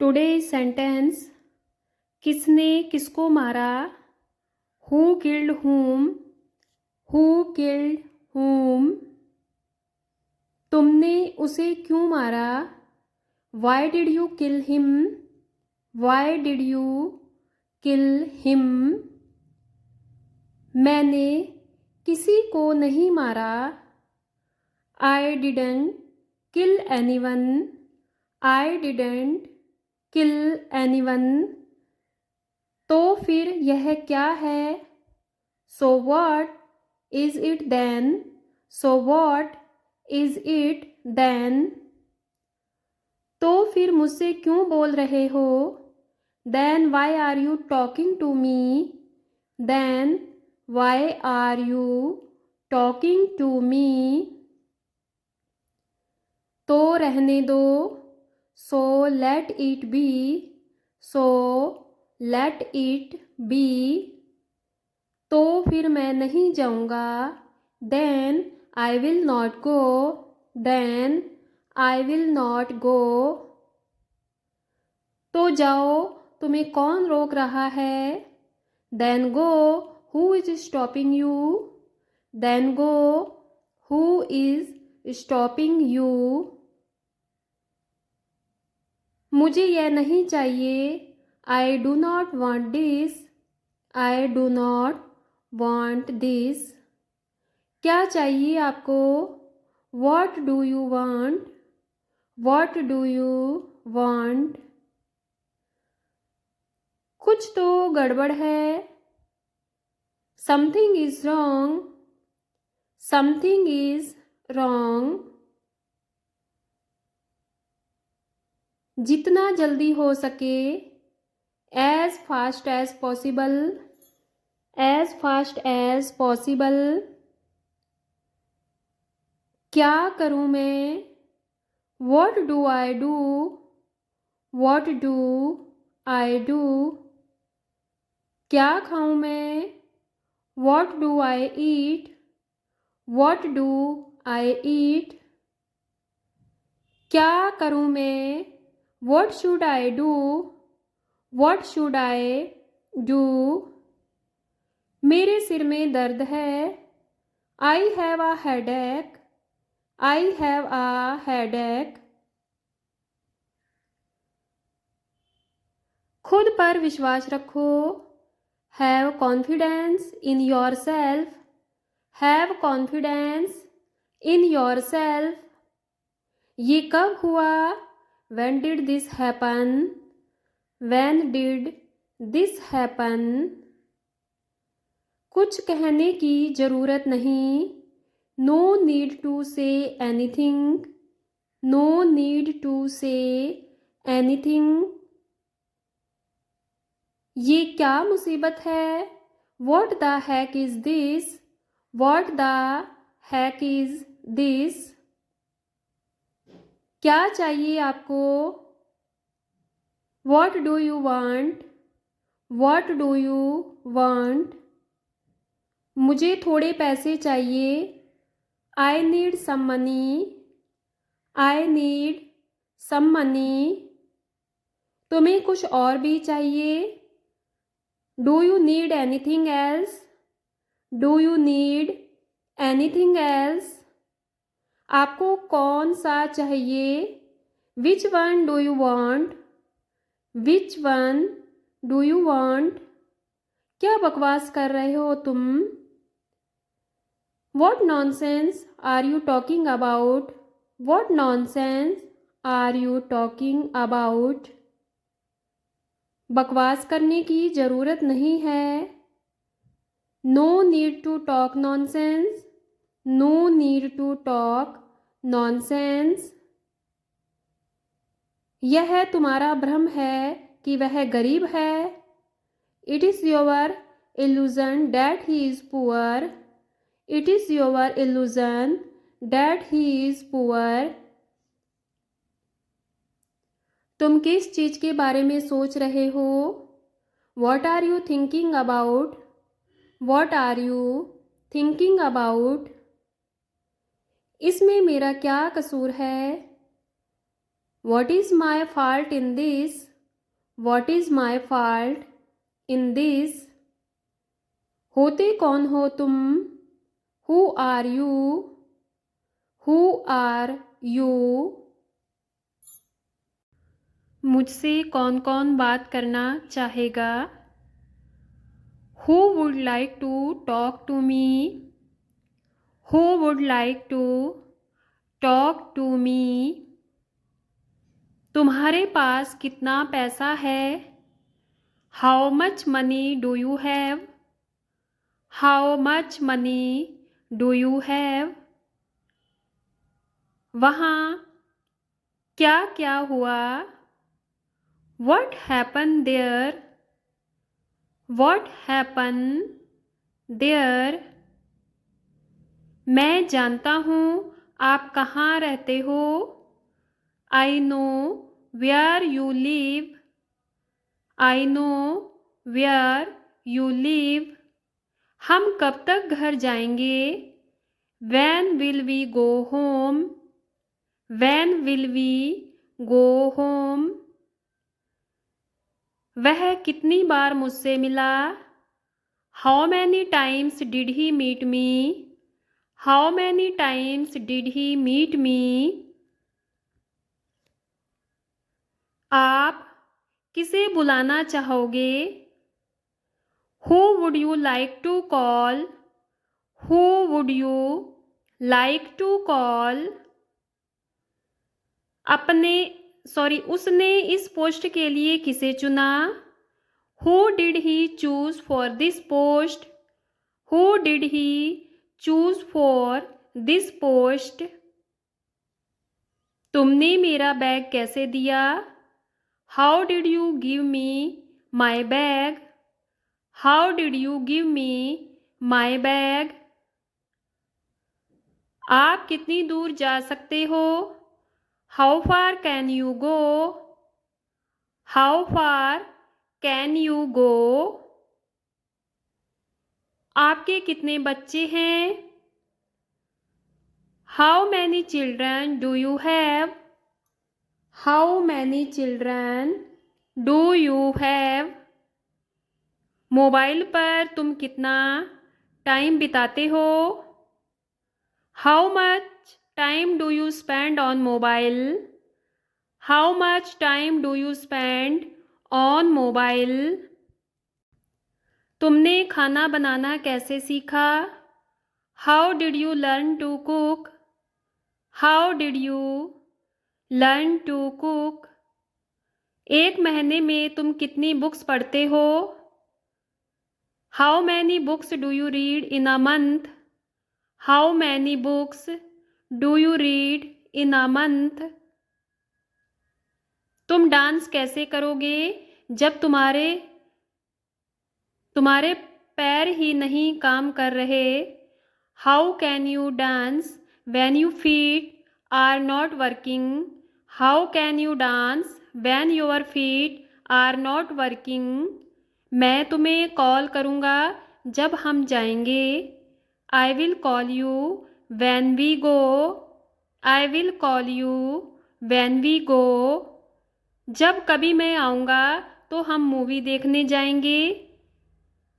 Today sentence किसने किसको मारा। Who killed whom. Who killed whom. तुमने उसे क्यों मारा। Why did you kill him. Why did you kill him. मैंने किसी को नहीं मारा। I didn't kill anyone. I didn't kill anyone. तो फिर यह क्या है। So what is it then. So what is it then. तो फिर मुझसे क्यों बोल रहे हो। Then why are you talking to me. Then why are you talking to me. तो रहने दो। So let it be. So let it be. तो फिर मैं नहीं जाऊँगा। Then I will not go. Then I will not go. तो जाओ, तुम्हें कौन रोक रहा है। Then go, who is stopping you. Then go, who is stopping you. मुझे यह नहीं चाहिए। I do not want this. I do not want this. क्या चाहिए आपको। What do you want. What do you want. कुछ तो गड़बड़ है। Something is wrong. Something is wrong. जितना जल्दी हो सके। As fast as possible. As fast as possible. क्या करूँ मैं। What do I do. What do I do. क्या खाऊं मैं। What do I eat. What do I eat. क्या करूं मैं। What should I do. What should I do. मेरे सिर में दर्द है। I have a headache. I have a headache. खुद पर विश्वास रखो। Have confidence in your self. Have confidence in your self. ये कब हुआ। When did this happen? When did this happen? कुछ कहने की ज़रूरत नहीं। No need to say anything. No need to say anything. ये क्या मुसीबत है। What the heck is this? What the heck is this? क्या चाहिए आपको। What do you want? What do you want? मुझे थोड़े पैसे चाहिए। I need some money. I need some money. तुम्हें कुछ और भी चाहिए। Do you need anything else? Do you need anything else? आपको कौन सा चाहिए। Which one do you want? Which one do you want? क्या बकवास कर रहे हो तुम। What nonsense are you talking about? What nonsense are you talking about? बकवास करने की ज़रूरत नहीं है। No need to talk nonsense. No need to talk nonsense. यह तुम्हारा भ्रम है कि वह गरीब है। It is your illusion that he is poor. It is your illusion that he is poor. तुम किस चीज़ के बारे में सोच रहे हो। What are you thinking about? What are you thinking about? इसमें मेरा क्या कसूर है। What is my fault in this? What is my fault in this? होते कौन हो तुम? Who are you? Who are you? मुझसे कौन कौन बात करना चाहेगा? Who would like to talk to me? Who would like to talk to me? तुम्हारे पास कितना पैसा है? How much money do you have? How much money do you have? वहाँ क्या क्या हुआ? What happened there? What happened there? मैं जानता हूँ आप कहाँ रहते हो. I know where you live. I know where you live. हम कब तक घर जाएंगे? When will we go home? When will we go home? वह कितनी बार मुझसे मिला? How many times did he meet me? How many times did he meet me? आप किसे बुलाना चाहोगे? Who would you like to call? Who would you like to call? उसने इस पोस्ट के लिए किसे चुना? Who did he choose for this post? Who did he choose for this post? तुमने मेरा बैग कैसे दिया? How did you give me my bag? How did you give me my bag? आप कितनी दूर जा सकते हो? How far can you go? How far can you go? आपके कितने बच्चे हैं? How many children do you have? How many children do you have? Mobile पर तुम कितना टाइम बिताते हो? How much time do you spend on mobile? How much time do you spend on mobile? तुमने खाना बनाना कैसे सीखा? How did you learn to cook? How did you learn to cook? एक महीने में तुम कितनी बुक्स पढ़ते हो? How many books do you read in a month? How many books do you read in a month? तुम dance कैसे करोगे जब तुम्हारे पैर ही नहीं काम कर रहे? How can you dance when your feet are not working? How can you dance when your feet are not working? मैं तुम्हें कॉल करूँगा जब हम जाएंगे. I will call you when we go. I will call you when we go. जब कभी मैं आऊँगा तो हम मूवी देखने जाएंगे.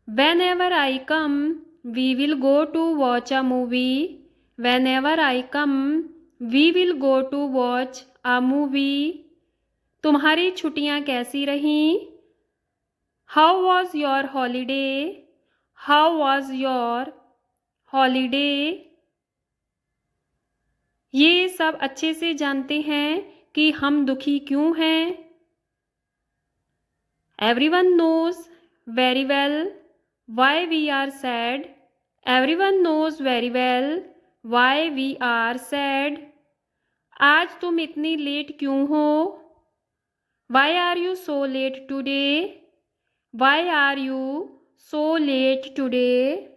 Whenever I come, we will go to watch a movie. Whenever I come, we will go to watch a movie. तुम्हारी छुट्टियाँ कैसी रहीं? How was your holiday? How was your holiday? ये सब अच्छे से जानते हैं कि हम दुखी क्यों हैं. Everyone knows very well why we are sad. Everyone knows very well why we are sad. आज तुम इतनी लेट क्यों हो? Why are you so late today? Why are you so late today?